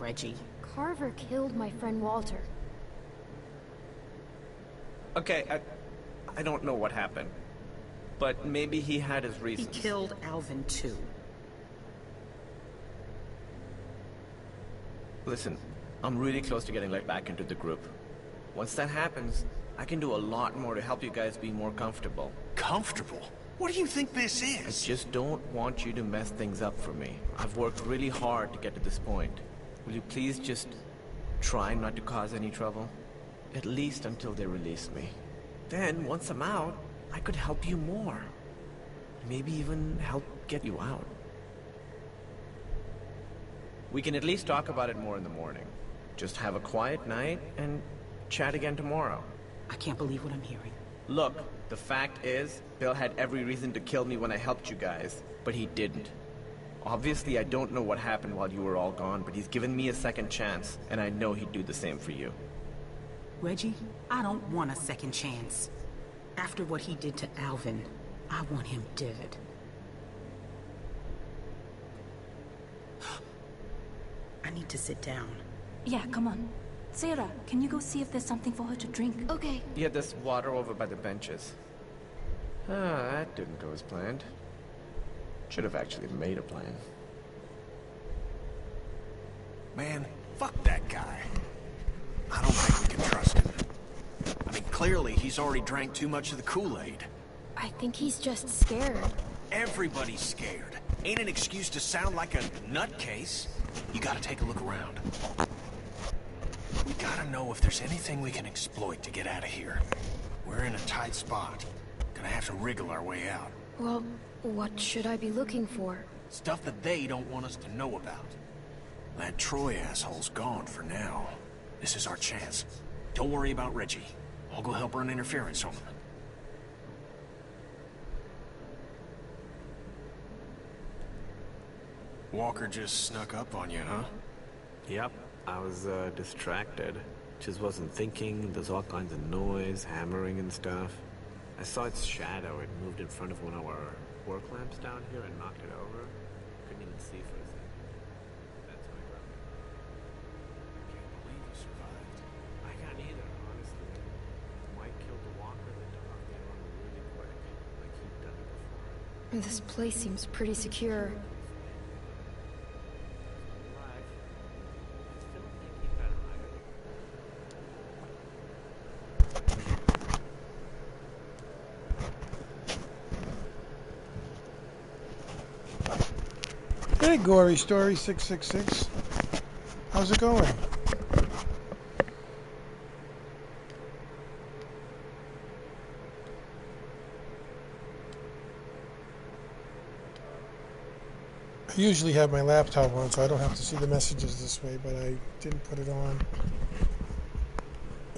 Reggie. Carver killed my friend Walter. Okay, I don't know what happened. But maybe he had his reasons. He killed Alvin too. Listen, I'm really close to getting let back into the group. Once that happens, I can do a lot more to help you guys be more comfortable. Comfortable? What do you think this is? I just don't want you to mess things up for me. I've worked really hard to get to this point. Will you please just try not to cause any trouble? At least until they release me. Then, once I'm out, I could help you more. Maybe even help get you out. We can at least talk about it more in the morning. Just have a quiet night and chat again tomorrow. I can't believe what I'm hearing. Look, the fact is, Bill had every reason to kill me when I helped you guys, but he didn't. Obviously, I don't know what happened while you were all gone, but he's given me a second chance, and I know he'd do the same for you. Reggie, I don't want a second chance. After what he did to Alvin, I want him dead. I need to sit down. Yeah, come on. Sarah, can you go see if there's something for her to drink? Okay. Yeah, there's water over by the benches. Ah, that didn't go as planned. Should have actually made a plan. Man, fuck that guy. I don't think we can trust him. I mean, clearly he's already drank too much of the Kool-Aid. I think he's just scared. Everybody's scared. Ain't an excuse to sound like a nutcase. You gotta take a look around. We gotta know if there's anything we can exploit to get out of here. We're in a tight spot. Gonna have to wriggle our way out. Well, what should I be looking for? Stuff that they don't want us to know about. That Troy asshole's gone for now. This is our chance. Don't worry about Reggie. I'll go help run interference on him. Walker just snuck up on you, huh? Yep, I was distracted. Just wasn't thinking. There's all kinds of noise, hammering and stuff. I saw its shadow. It moved in front of one of our work lamps down here and knocked it over. Couldn't even see for a second. That's my problem. Can't believe you survived. I can't either, honestly. Mike killed the walker, the dog. They run really quick, like he'd done it before. This place seems pretty secure. Alive. I still think he better hide it. Hey, Gory Story 666. How's it going? I usually have my laptop on, so I don't have to see the messages this way, but I didn't put it on.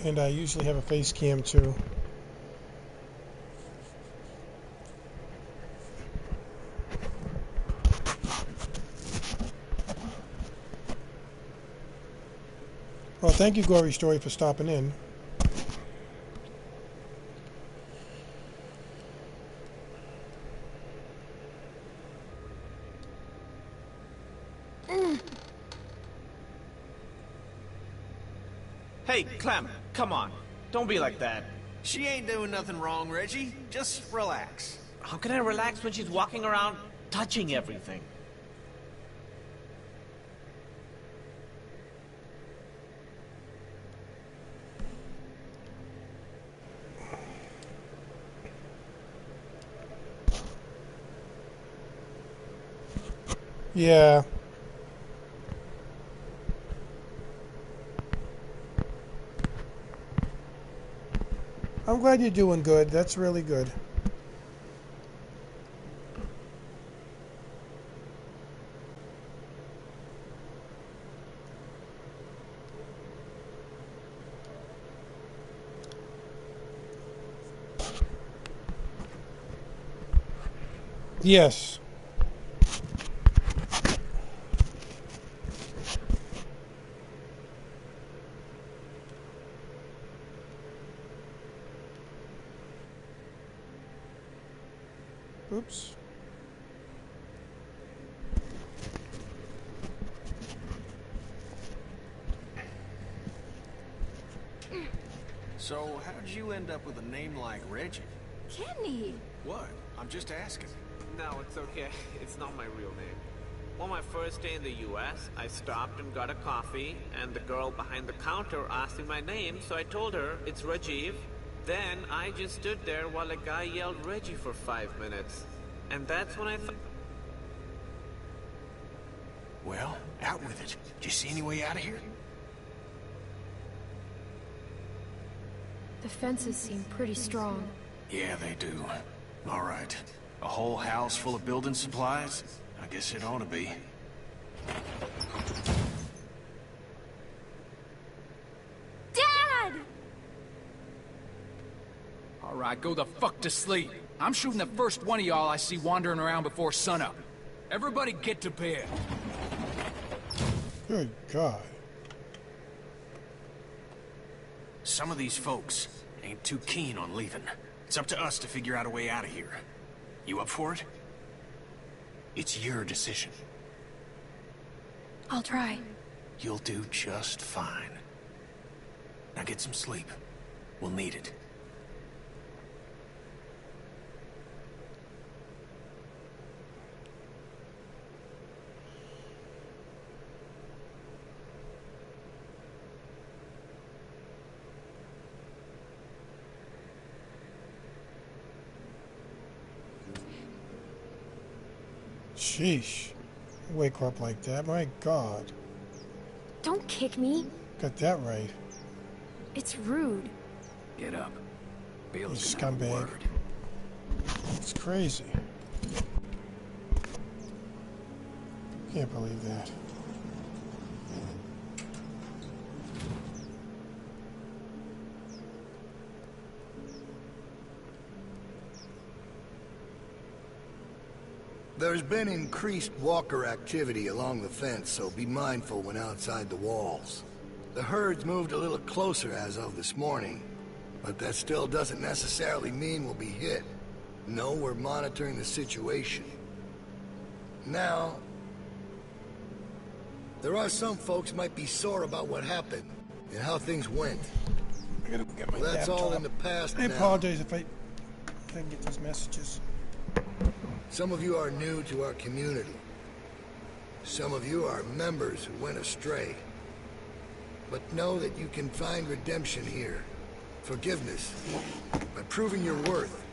And I usually have a face cam too. Well, thank you, Gory Story, for stopping in. Hey, Clem, come on. Don't be like that. She ain't doing nothing wrong, Reggie. Just relax. How can I relax when she's walking around touching everything? Yeah. I'm glad you're doing good. That's really good. Yes. Oops. So, how'd you end up with a name like Reggie? Kenny! What? I'm just asking. No, it's okay. It's not my real name. On my first day in the US, I stopped and got a coffee, and the girl behind the counter asked me my name, so I told her it's Rajiv. Then I just stood there while a guy yelled Reggie for 5 minutes. And that's when I thought... Well, out with it. Do you see any way out of here? The fences seem pretty strong. Yeah, they do. All right. A whole house full of building supplies? I guess it ought to be. Dad! All right, go the fuck to sleep. I'm shooting the first one of y'all I see wandering around before sunup. Everybody get to bed. Good God. Some of these folks ain't too keen on leaving. It's up to us to figure out a way out of here. You up for it? It's your decision. I'll try. You'll do just fine. Now get some sleep. We'll need it. Sheesh. Wake her up like that. My God. Don't kick me. Got that right. It's rude. Get up. Bale's You gonna have a scumbag. word. It's crazy. Can't believe that. There's been increased walker activity along the fence, so be mindful when outside the walls. The herd's moved a little closer as of this morning, but that still doesn't necessarily mean we'll be hit. No, we're monitoring the situation. Now, there are some folks might be sore about what happened and how things went. I gotta get my Well, that's all laptop. in the past I now. apologize if I didn't get these messages. Some of you are new to our community. Some of you are members who went astray. But know that you can find redemption here. Forgiveness. By proving your worth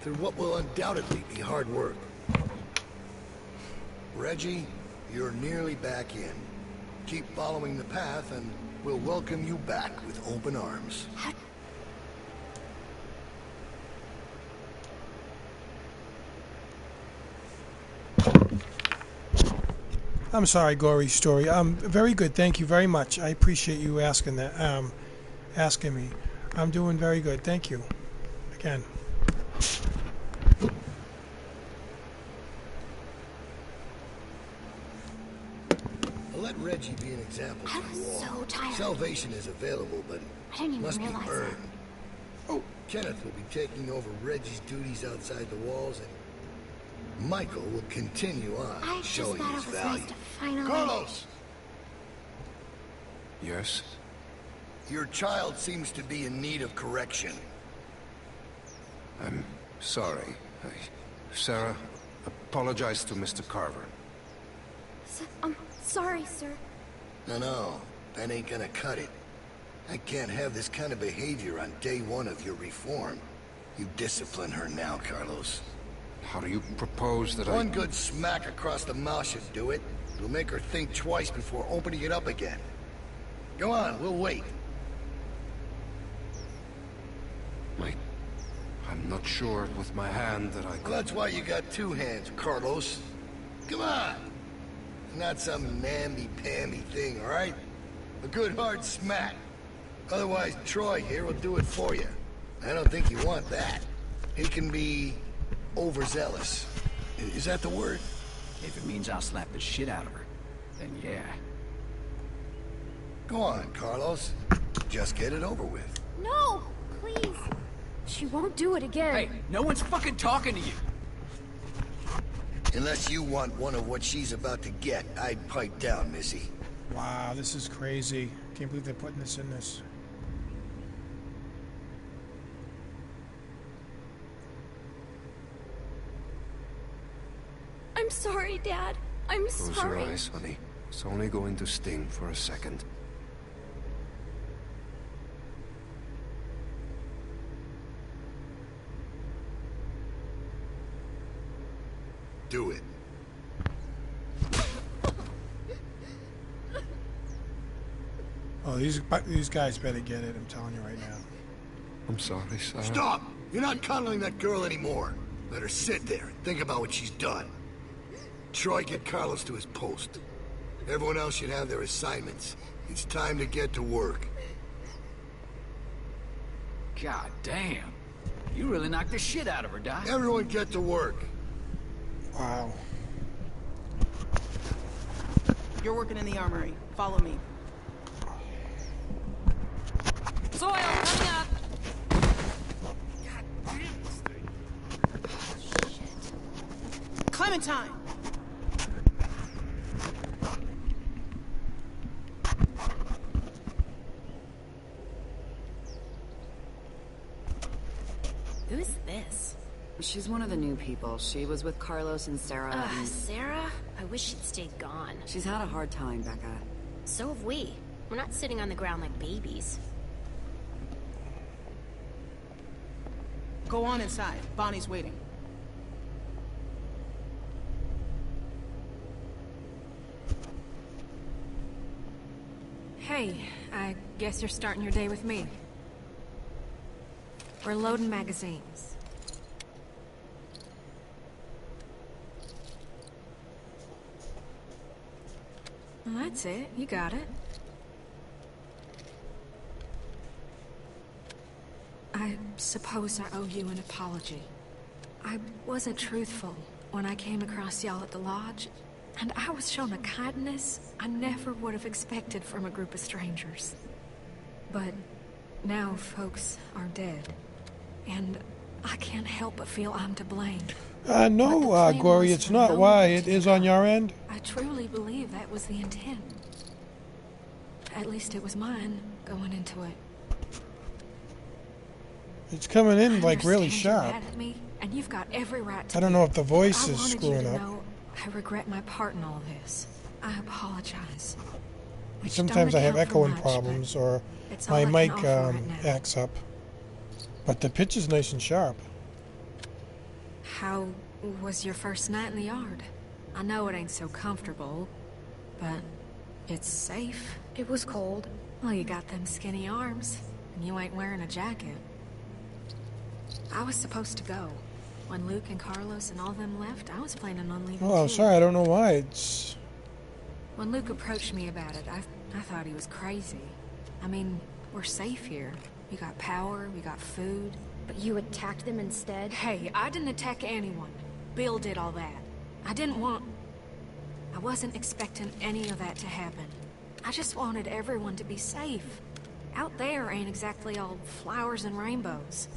through what will undoubtedly be hard work. Reggie, you're nearly back in. Keep following the path and we'll welcome you back with open arms. I'm sorry, Gory Story. Very good. Thank you very much. I appreciate you asking that. Asking me. I'm doing very good. Thank you. Again. I'll let Reggie be an example I to you was all. so tired. Salvation is available, but I didn't even must be realize earned. that. Oh, Kenneth will be taking over Reggie's duties outside the walls, and Michael will continue on, I just showing thought his it was value. nice to finally... Carlos! Yes? Your child seems to be in need of correction. I'm sorry. Sarah, apologize to Mr. Carver. I'm sorry, sir. No, that ain't gonna cut it. I can't have this kind of behavior on day one of your reform. You discipline her now, Carlos. How do you propose that One good smack across the mouth should do it. It'll make her think twice before opening it up again. Go on, we'll wait. I'm not sure with my hand that I could... Well, that's why you got two hands, Carlos. Come on. Not some namby-pamby thing, all right? A good hard smack. Otherwise, Troy here will do it for you. I don't think you want that. He can be overzealous. Is that the word? If it means I'll slap the shit out of her, then yeah. Go on, Carlos. Just get it over with. No! Please! She won't do it again. Hey, no one's fucking talking to you! Unless you want one of what she's about to get, I'd pipe down, Missy. Wow, this is crazy. Can't believe they're putting this in this. I'm sorry, Dad. I'm Close sorry. your eyes, honey. It's only going to sting for a second. Do it. Oh, these guys better get it, I'm telling you right now. I'm sorry, Sarah. Stop! You're not cuddling that girl anymore. Let her sit there and think about what she's done. Troy, get Carlos to his post. Everyone else should have their assignments. It's time to get to work. God damn. You really knocked the shit out of her, Doc. Everyone get to work. Wow. You're working in the armory. Follow me. Soil, coming up! Clementine! Who's this? She's one of the new people. She was with Carlos and Sarah. and Sarah? I wish she'd stayed gone. She's had a hard time, Becca. So have we. We're not sitting on the ground like babies. Go on inside. Bonnie's waiting. Hey, I guess you're starting your day with me. We're loading magazines. Well, that's it. You got it. I suppose I owe you an apology. I wasn't truthful when I came across y'all at the lodge, and I was shown a kindness I never would have expected from a group of strangers. But now folks are dead, and I can't help but feel I'm to blame. No, Gory, it's not why. It is on your end. I truly believe that was the intent. At least it was mine going into it. It's coming in like really sharp. Mad at me, and you've got every right to I don't know if the voice is screwing up. I regret my part in all this. I apologize. Sometimes I have echoing problems or my mic acts up. But the pitch is nice and sharp. How was your first night in the yard? I know it ain't so comfortable, but it's safe. It was cold. Well, you got them skinny arms, and you ain't wearing a jacket. I was supposed to go. When Luke and Carlos and all them left, I was planning on leaving Oh, too. sorry, I don't know why. It's... When Luke approached me about it, I thought he was crazy. I mean, we're safe here. We got power, we got food. But you attacked them instead? Hey, I didn't attack anyone. Bill did all that. I wasn't expecting any of that to happen. I just wanted everyone to be safe. Out there ain't exactly all flowers and rainbows.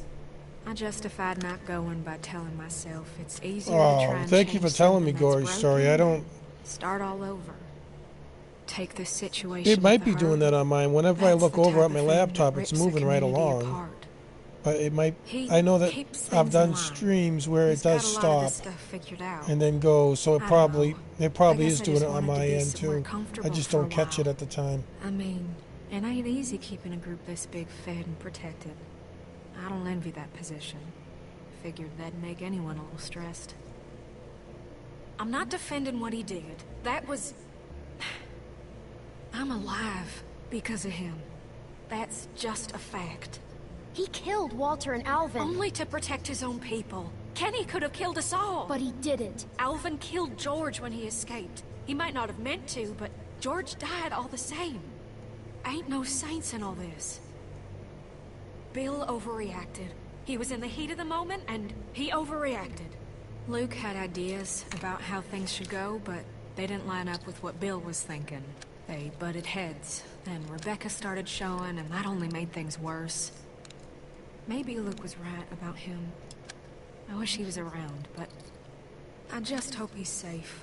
I justified not going by telling myself it's easier to try and thank you for telling me Gory's story. I don't... Start all over. Take this situation. It might be doing that on mine. Whenever I look over at my laptop, it's moving right along. But it might... I know that I've done streams where it does stop and then go, so it probably is doing it on my end too. I just don't catch it at the time. I mean, it ain't easy keeping a group this big fed and protected. I don't envy that position. Figured that'd make anyone a little stressed. I'm not defending what he did. That was... I'm alive because of him. That's just a fact. He killed Walter and Alvin. Only to protect his own people. Kenny could have killed us all. But he didn't. Alvin killed George when he escaped. He might not have meant to, but George died all the same. Ain't no saints in all this. Bill overreacted. He was in the heat of the moment, and he overreacted. Luke had ideas about how things should go, but they didn't line up with what Bill was thinking. They butted heads. Then Rebecca started showing, and that only made things worse. Maybe Luke was right about him. I wish he was around, but I just hope he's safe.